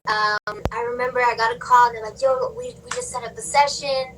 I remember I got a call and they're like, yo, we just set up a session.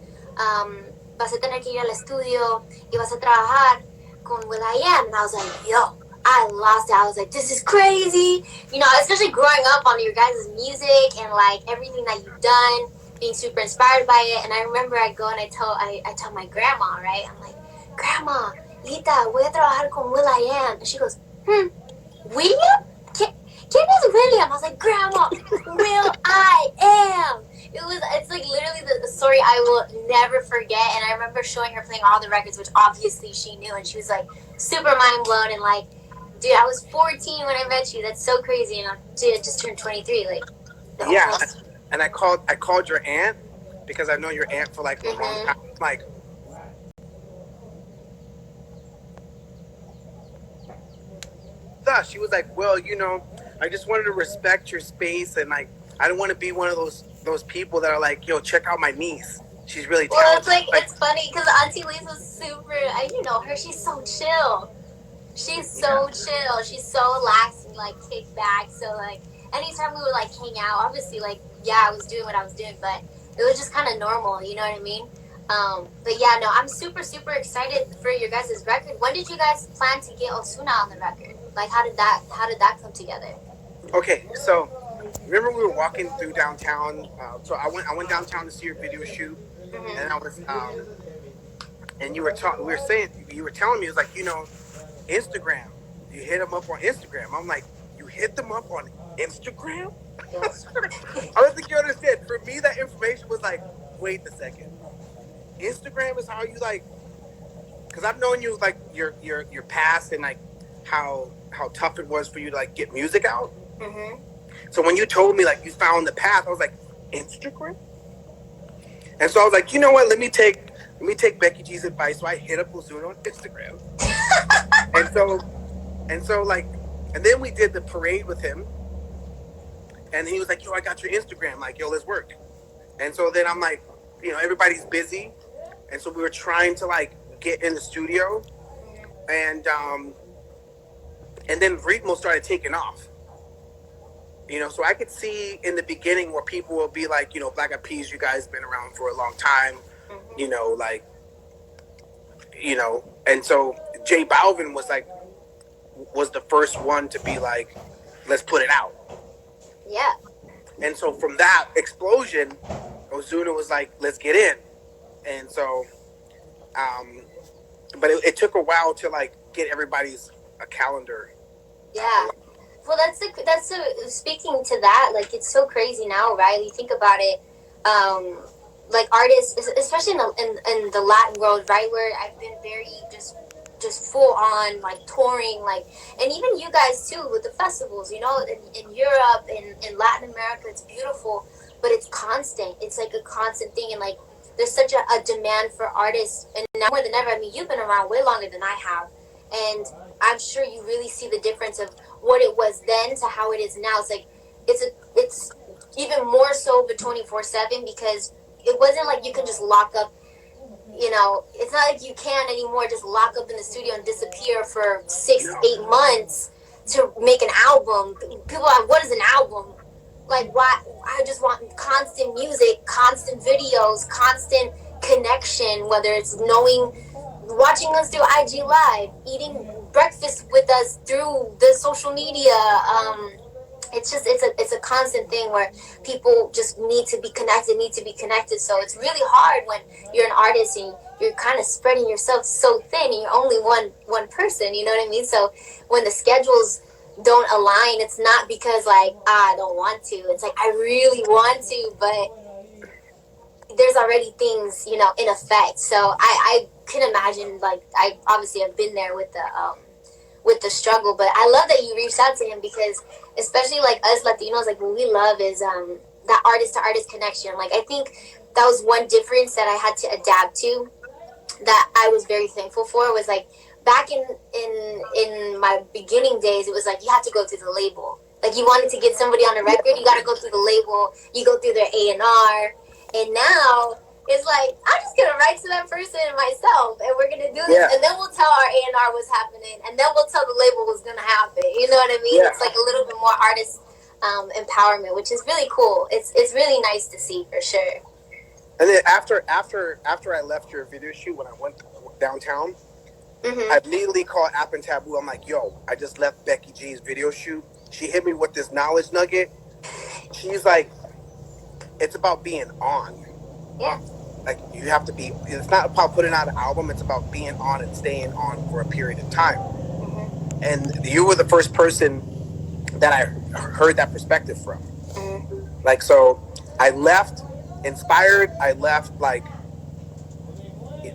Vas a tener que ir al estudio y vas a trabajar con Will I Am. And I was like, yo, I lost it. I was like, this is crazy. You know, especially growing up on your guys' music and like everything that you've done, being super inspired by it. And I remember I go and I tell my grandma, right? I'm like, Grandma, Lita, voy a trabajar con Will I Am. And she goes, William? ¿Quién is William? I was like, Grandma, Will I Am. It's like literally the story I will never forget. And I remember showing her playing all the records, which obviously she knew. And she was like super mind blown. And like, dude, I was 14 when I met you. That's so crazy. And dude, I just turned 23. Like, yeah. Almost. And I called your aunt because I know your aunt for like a long time. Like, she was like, well, you know, I just wanted to respect your space, and like, I don't want to be one of those people that are like, yo, check out my niece. She's really talented. Well, it's like it's funny because Auntie Lisa was super. You know her. She's so chill. She's so chill. She's so relaxed and like kicked back. So like, anytime we would like hang out, obviously like I was doing what I was doing, but it was just kind of normal. You know what I mean? But yeah, no, I'm super excited for your guys' record. When did you guys plan to get Osuna on the record? Like, how did that come together? Okay, so remember we were walking through downtown. So I went downtown to see your video shoot, and I was and you were telling me, it was like, you know, Instagram. You hit them up on Instagram. I'm like, you hit them up on Instagram? Yes. I don't think you understand. For me, that information was like, wait a second. Instagram is how you like, because I've known you like your past and like how tough it was for you to like get music out. So when you told me like you found the path, I was like, Instagram? And so I was like, you know what? Let me take Becky G's advice. So I hit up Ozuna on Instagram. and so like, and then we did the parade with him. And he was like, yo, I got your Instagram. Like, yo, let's work. And so then I'm like, you know, everybody's busy. And so we were trying to like get in the studio. And then Ritmo started taking off. You know, so I could see in the beginning where people will be like, you know, Black Eyed Peas, you guys been around for a long time. You know, like, you know, and so J Balvin was the first one to be like, let's put it out. Yeah. And so from that explosion, Ozuna was like, let's get in. And so, but it took a while to like get everybody's a calendar. Yeah. Well, speaking to that, like, it's so crazy now, right? You think about it, like artists, especially in the Latin world, right, where I've been very just full on like touring, like, and even you guys too with the festivals, you know, in Europe, in Latin America, it's beautiful, but it's constant. It's like a constant thing, and like there's such a demand for artists, and now more than ever. I mean, you've been around way longer than I have, and I'm sure you really see the difference of what it was then to how it is now. It's like it's even more so the 24/7, because it wasn't like you can just lock up. You know, it's not like you can anymore just lock up in the studio and disappear for 6-8 months to make an album. People are like, what is an album? Like, why? I just want constant music, constant videos, constant connection, whether it's watching us through IG Live, eating breakfast with us through the social media. It's a constant thing where people just need to be connected. So it's really hard when you're an artist and you're kind of spreading yourself so thin and you're only one person, you know what I mean? So when the schedules don't align, it's not because like, I don't want to. It's like, I really want to, but there's already things, you know, in effect. So I can imagine, like, I obviously have been there with the struggle, but I love that you reached out to him, because especially like us Latinos, like what we love is that artist to artist connection. Like, I think that was one difference that I had to adapt to, that I was very thankful for, was like back in my beginning days, it was like you had to go through the label. Like, you wanted to get somebody on a record, you got to go through the label, you go through their A&R, and now it's like, I'm just gonna write to that person myself, and we're gonna do this, and then we'll tell our A&R what's happening, and then we'll tell the label what's gonna happen. You know what I mean? It's like a little bit more artist empowerment, which is really cool. It's really nice to see for sure. And then after I left your video shoot, when I went downtown, I Mm-hmm. immediately called App and Taboo. I'm like, yo, I just left Becky G's video shoot. She hit me with this knowledge nugget. She's like, it's about being on. Yeah. Like you have to be. It's not about putting out an album. It's about being on and staying on for a period of time. Mm-hmm. And you were the first person that I heard that perspective from. Mm-hmm. Like so, I left inspired. I left like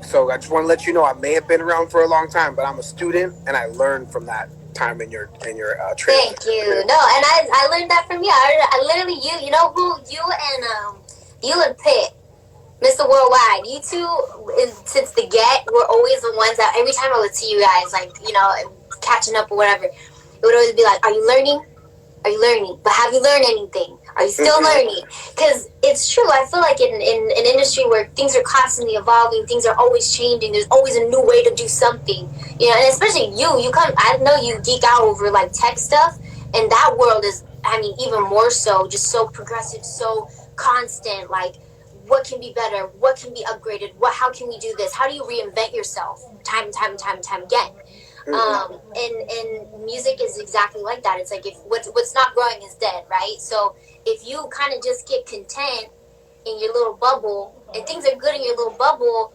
so. I just want to let you know I may have been around for a long time, but I'm a student and I learned from that time in your trans. Thank you. No, and I learned that from you. I literally you know who you and Pitt, Mr. Worldwide. You two, since the get, were always the ones that every time I would see you guys, like catching up or whatever, it would always be like, "Are you learning? Are you learning? But have you learned anything? Are you still learning?" Because it's true. I feel like in an industry where things are constantly evolving, things are always changing. There's always a new way to do something. And especially you come. I know you geek out over like tech stuff, and that world is, I mean, even more so, just so progressive, so constant. Like, what can be better? What can be upgraded? How can we do this? How do you reinvent yourself time and time and time and time again? And music is exactly like that. It's like if what's not growing is dead, right? So if you kind of just get content in your little bubble and things are good in your little bubble,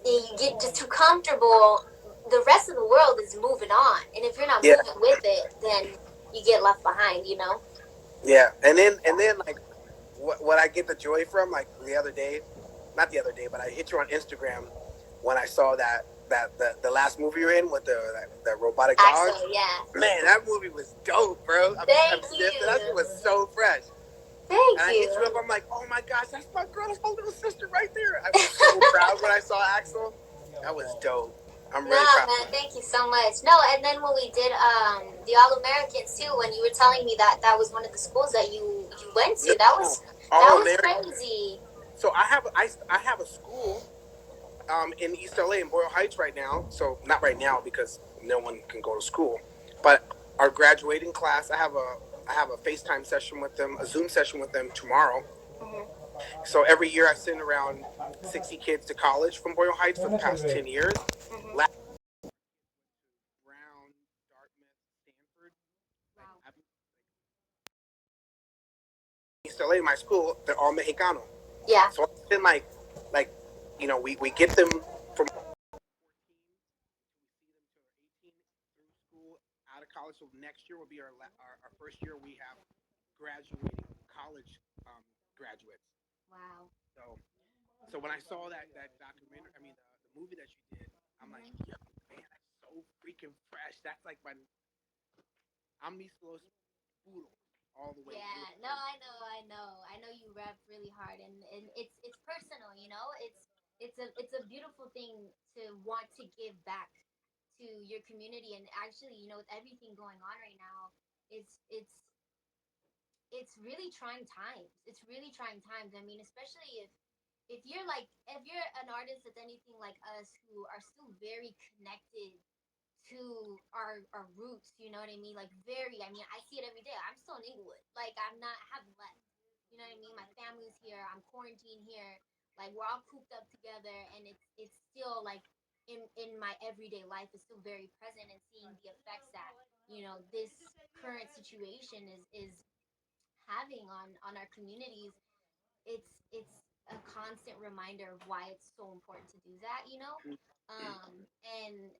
and you get just too comfortable, the rest of the world is moving on. And if you're not Yeah, moving with it, then you get left behind. yeah, and then like what I get the joy from, like the other day, not the other day, but I hit you on Instagram when I saw that the last movie you're in with the robotic dog. Axel, yeah. Man, that movie was dope, bro. Thank That shit you. was so fresh. Thank And I hit you up. you. I'm like, oh my gosh, that's my girl. That's my little sister right there. I was so proud when I saw Axel. That was dope. I'm No, really proud. man, thank you so much. No, and then when we did the All Americans too, when you were telling me that that was one of the schools that you went to, that No, was that all was American. crazy. So I have a school in East LA in Boyle Heights right now. So not right now because no one can go to school. But our graduating class, I have a FaceTime session with them, a Zoom session with them tomorrow. Mm-hmm. So every year I send around 60 kids to college from Boyle Heights for the past 10 years. Mm-hmm. Last Brown, Dartmouth, Stanford, like Wow. East LA, my school, they're all Mexicano. Yeah. So I send like we get them from 18 through school out of college. So next year will be our first year we have graduating college graduates. Wow. So so when I saw that documentary, I mean the movie that you did, I'm like, Mm-hmm. yo, man, that's so freaking fresh. That's like my I'm East Los Puro all the way Yeah, through. no, I know you rap really hard, and it's personal, it's a beautiful thing to want to give back to your community, and actually, with everything going on right now, it's really trying times. It's really trying times. I mean, especially if you're an artist that's anything like us who are still very connected to our roots, you know what I mean? Like very, I mean, I see it every day. I'm still in Inglewood. Like I haven't left. You know what I mean? My family's here. I'm quarantined here. Like we're all cooped up together, and it's still like in my everyday life is still very present, and seeing the effects that this current situation is having on our communities. It's a constant reminder of why it's so important to do that. And